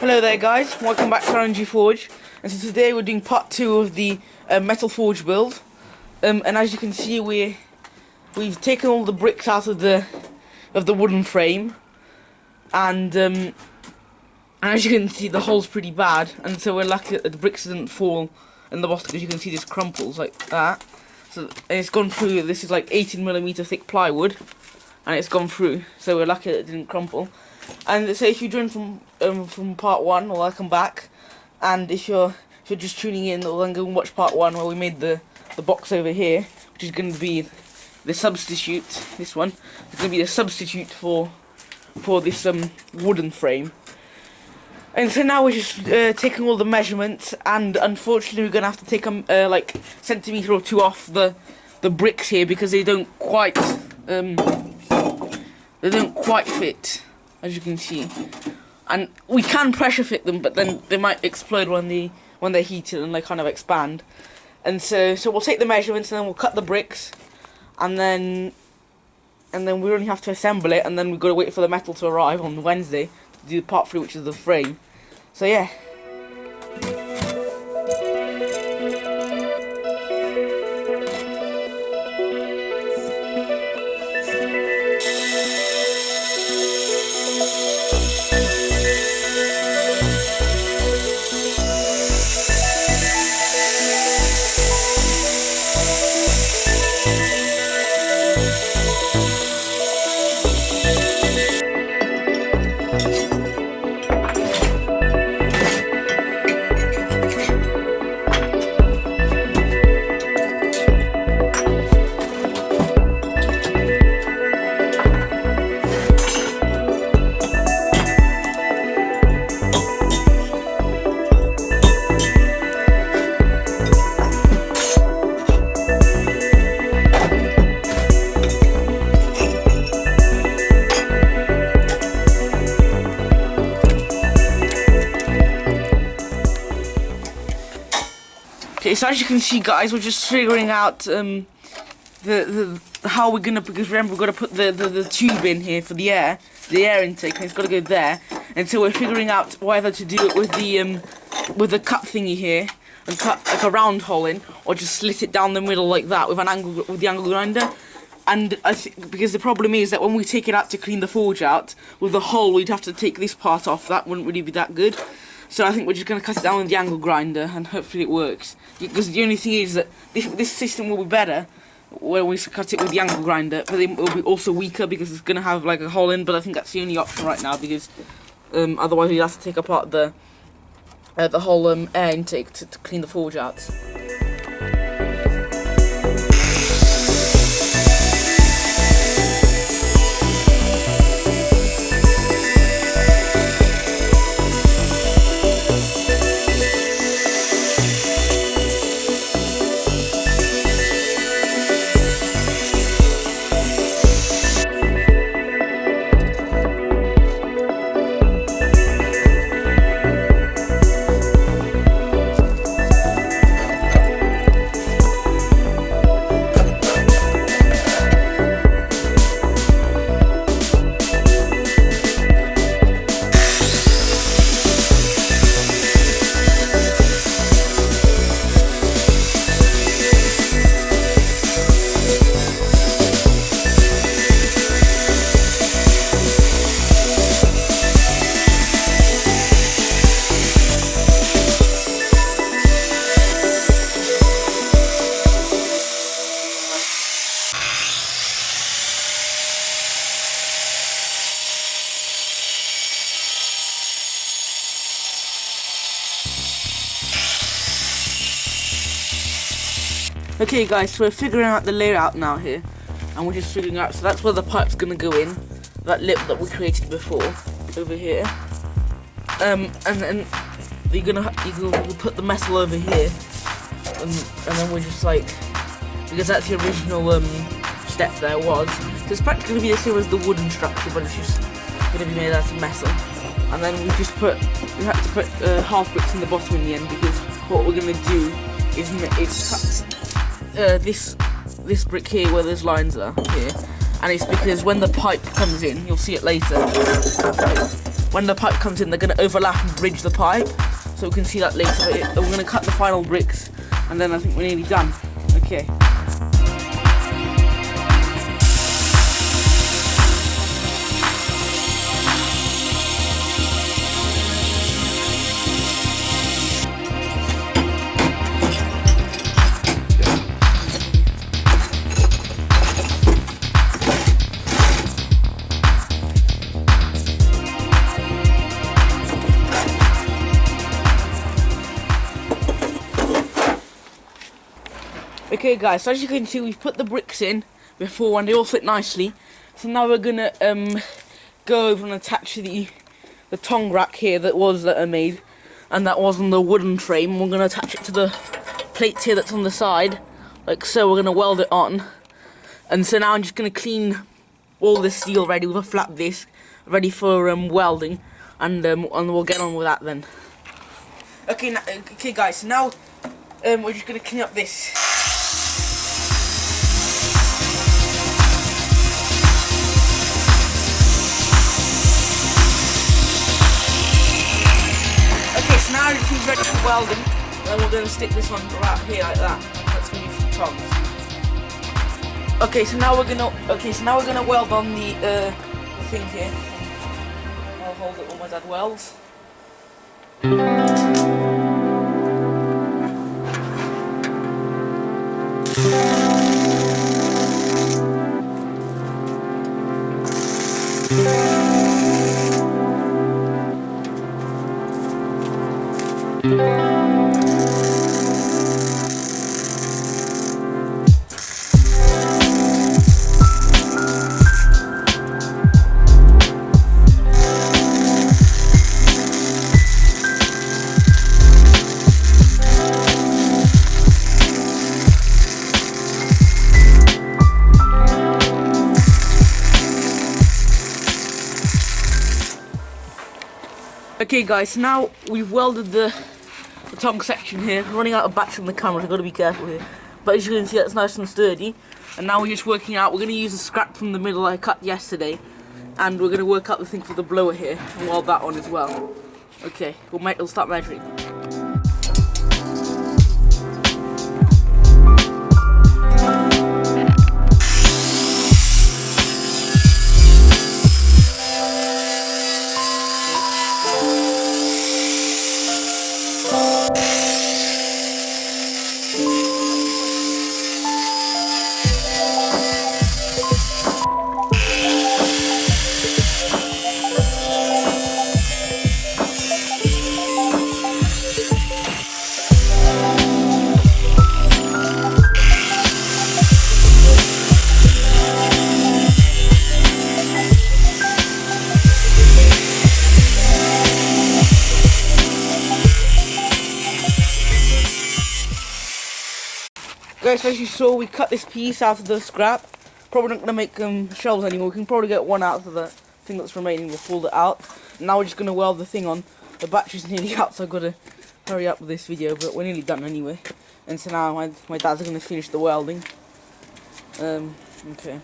Hello there guys, welcome back to R&G Forge. And so today we're doing part 2 of the metal forge build. And as you can see we've taken all the bricks out of the wooden frame. And as you can see the hole's pretty bad, and so we're lucky that the bricks didn't fall in the bottom, because you can see this crumples like that. So it's gone through. This is like 18mm thick plywood, and it's gone through, so we're lucky that it didn't crumple. And so if you joined from part 1, well, welcome back. And if you're just tuning in, well, then go and watch part 1 where we made the box over here, which is going to be the substitute. This one is going to be the substitute for this wooden frame. And so now we're just taking all the measurements, and unfortunately we're going to have to take like centimetre or 2 off the bricks here, because they don't quite fit, as you can see. And we can pressure fit them, but then they might explode when they're heated and they kind of expand. And so we'll take the measurements, and then we'll cut the bricks, and then we only have to assemble it, and then we've got to wait for the metal to arrive on Wednesday to do part 3, which is the frame. So yeah. Okay, so as you can see guys, we're just figuring out how we're gonna, because remember we're gonna put the tube in here for the air intake, and it's gotta go there. And so we're figuring out whether to do it with the cut thingy here and cut like a round hole in, or just slit it down the middle like that with the angle grinder. And I think because the problem is that when we take it out to clean the forge out with the hole, we'd have to take this part off. That wouldn't really be that good. So I think we're just going to cut it down with the angle grinder, and hopefully it works. Because the only thing is that this system will be better when we cut it with the angle grinder, but it will be also weaker because it's going to have like a hole in. But I think that's the only option right now, because otherwise we'd have to take apart the whole air intake to clean the forge out. Okay guys, so we're figuring out the layout now here, and we're just figuring out, so that's where the pipe's gonna go in, that lip that we created before, over here. And then you can put the metal over here, and then we're just like, because that's the original step there was. So it's practically gonna be the same as the wooden structure, but it's just gonna be made out of metal. And then we had to put half bricks in the bottom in the end, because what we're gonna do is cut this brick here where those lines are here, and it's because when the pipe comes in, you'll see it later, when the pipe comes in, they're going to overlap and bridge the pipe. So we can see that later. But we're going to cut the final bricks, and then I think we're nearly done. Okay. Okay guys, so as you can see, we've put the bricks in before and they all fit nicely. So now we're gonna go over and attach the tong rack here that I made, and that was on the wooden frame. We're gonna attach it to the plate here that's on the side, like so. We're gonna weld it on, and so now I'm just gonna clean all this steel ready with a flat disc, ready for welding, and we'll get on with that then. Okay, okay guys, so now we're just gonna clean up this. Now everything's ready for welding, and we're going to stick this one right here like that. That's going to be for tongs. Okay, so now we're gonna weld on the thing here. I'll hold it while my dad welds. Okay guys, so now we've welded the tong section here. Running out of battery on the camera, so I've got to be careful here. But as you can see, that's nice and sturdy. And now we're just working out, we're going to use a scrap from the middle I cut yesterday. And we're going to work out the thing for the blower here, and weld that on as well. Okay, we'll start measuring. Guys, as you saw, we cut this piece out of the scrap. Probably not going to make shelves anymore. We can probably get one out of the thing that's remaining. We'll fold it out. Now we're just going to weld the thing on. The battery's nearly out, so I've got to hurry up with this video, but we're nearly done anyway. And so now my dad's going to finish the welding. Okay.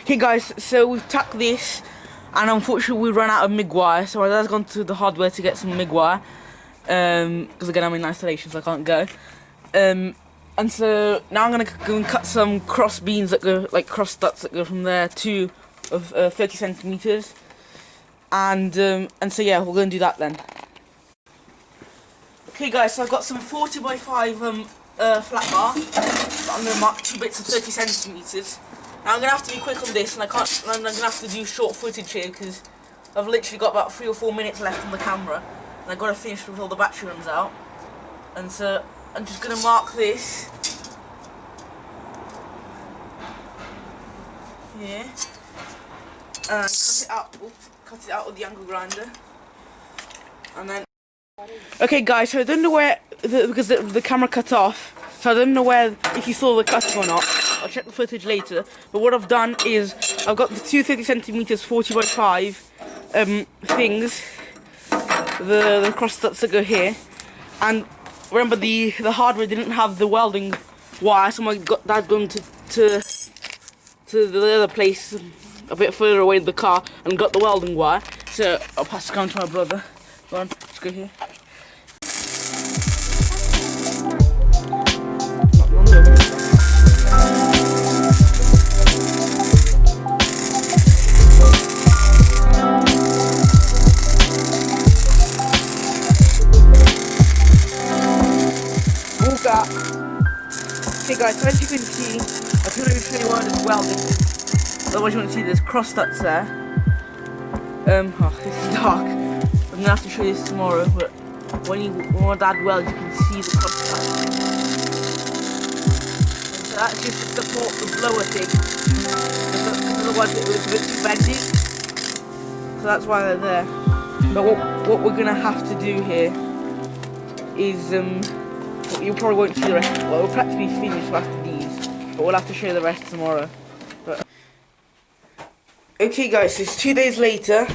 Okay guys, so we've tacked this, and unfortunately we ran out of MIG wire, so my dad's gone to the hardware to get some MIG wire, because again I'm in isolation so I can't go. And so now I'm going to go and cut some cross beams that go, like cross studs that go from there to 30 centimeters. And so yeah, we're going to do that then. Okay guys, so I've got some 40 by 5 flat bar. I'm going to mark 2 bits of 30 centimeters. Now I'm going to have to be quick on this, and I'm going to have to do short footage here because I've literally got about 3 or 4 minutes left on the camera, and I've got to finish before the battery runs out. And so I'm just going to mark this here and cut it out with the angle grinder, and then. Okay guys, so I don't know where because the camera cut off, so I don't know where if you saw the cutting or not. I'll check the footage later. But what I've done is I've got the two 30 centimeters 40 by 5 things, the cross studs that go here, and remember the hardware didn't have the welding wire, so my dad's going to to the other place a bit further away in the car and got the welding wire. So I'll pass it on to my brother. Go on, let's go here. Okay guys, so as you can see, I can only show you why there's welding. Otherwise you want to see there's cross studs there. Oh, this is dark. I'm gonna have to show you this tomorrow, but when my dad welds, you can see the cross studs. So that's just to support the blower thing. Otherwise it looks a bit too bendy. So that's why they're there. But what we're gonna have to do here is you probably won't see the rest. Well, we'll practically finish after these, but we'll have to show you the rest tomorrow. But okay, guys, so it's 2 days later,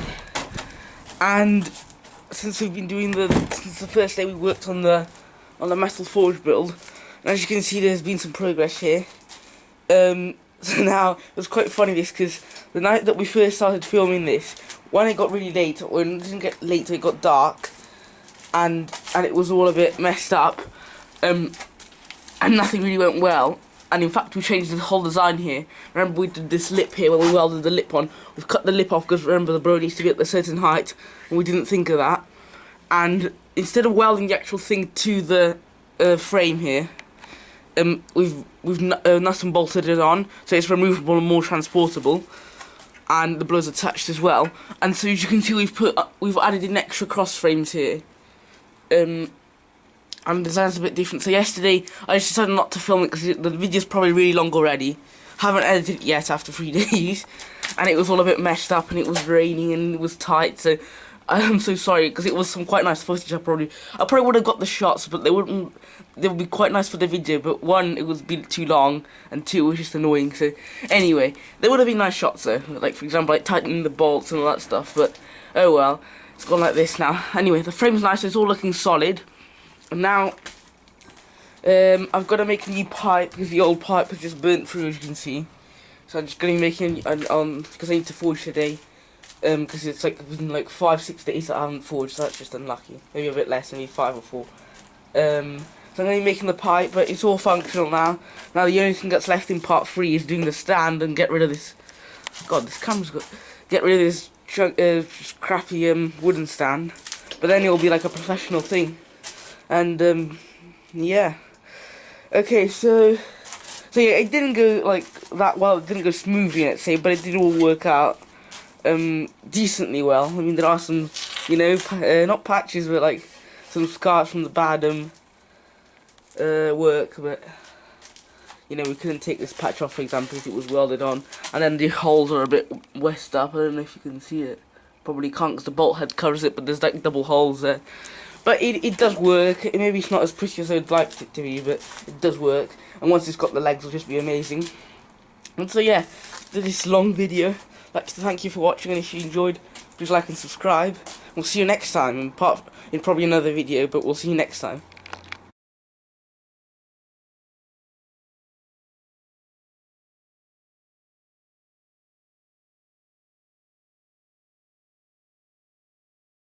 and since we've been doing since the first day we worked on the metal forge build, and as you can see, there's been some progress here. So now it was quite funny because the night that we first started filming this, when it got really late, or it didn't get late, it got dark, and it was all a bit messed up. And nothing really went well, and in fact we changed the whole design here. Remember, we did this lip here when we welded the lip on. We've cut the lip off because remember the bro needs to be at a certain height, and we didn't think of that. And instead of welding the actual thing to the frame here, we've nut and bolted it on, so it's removable and more transportable, and the blow's attached as well. And so as you can see, we've added in extra cross frames here. And the design's a bit different. So yesterday I just decided not to film it because the video's probably really long already. Haven't edited it yet after 3 days, and it was all a bit messed up, and it was raining and it was tight. So I'm so sorry because it was some quite nice footage. I probably would have got the shots, but they would be quite nice for the video. But one, it was been too long, and two, it was just annoying. So anyway, they would have been nice shots though. Like for example, like tightening the bolts and all that stuff. But oh well, it's gone like this now. Anyway, the frame's nice. It's all looking solid. And now, I've got to make a new pipe because the old pipe has just burnt through, as you can see. So I'm just going to be making because I need to forge today. Because it's been like 5-6 days that I haven't forged, so that's just unlucky. Maybe a bit less, maybe 5 or 4. So I'm going to be making the pipe, but it's all functional now. Now the only thing that's left in part 3 is doing the stand and get rid of this. God, this camera's got. Get rid of this crappy wooden stand. But then it'll be like a professional thing. And yeah, okay, so yeah, it didn't go like that well. It didn't go smoothly, let's say, but it did all work out decently well. I mean, there are some, you know, not patches, but like some scars from the bad work. But you know, we couldn't take this patch off, for example, if it was welded on, and then the holes are a bit west up. I don't know if you can see it. Probably can't because the bolt head covers it, but there's like double holes there. But it does work. Maybe it's not as pretty as I'd like it to be, but it does work. And once it's got the legs, it'll just be amazing. And so yeah, this long video. I'd like to thank you for watching, and if you enjoyed, please like and subscribe. We'll see you next time in probably another video, but we'll see you next time.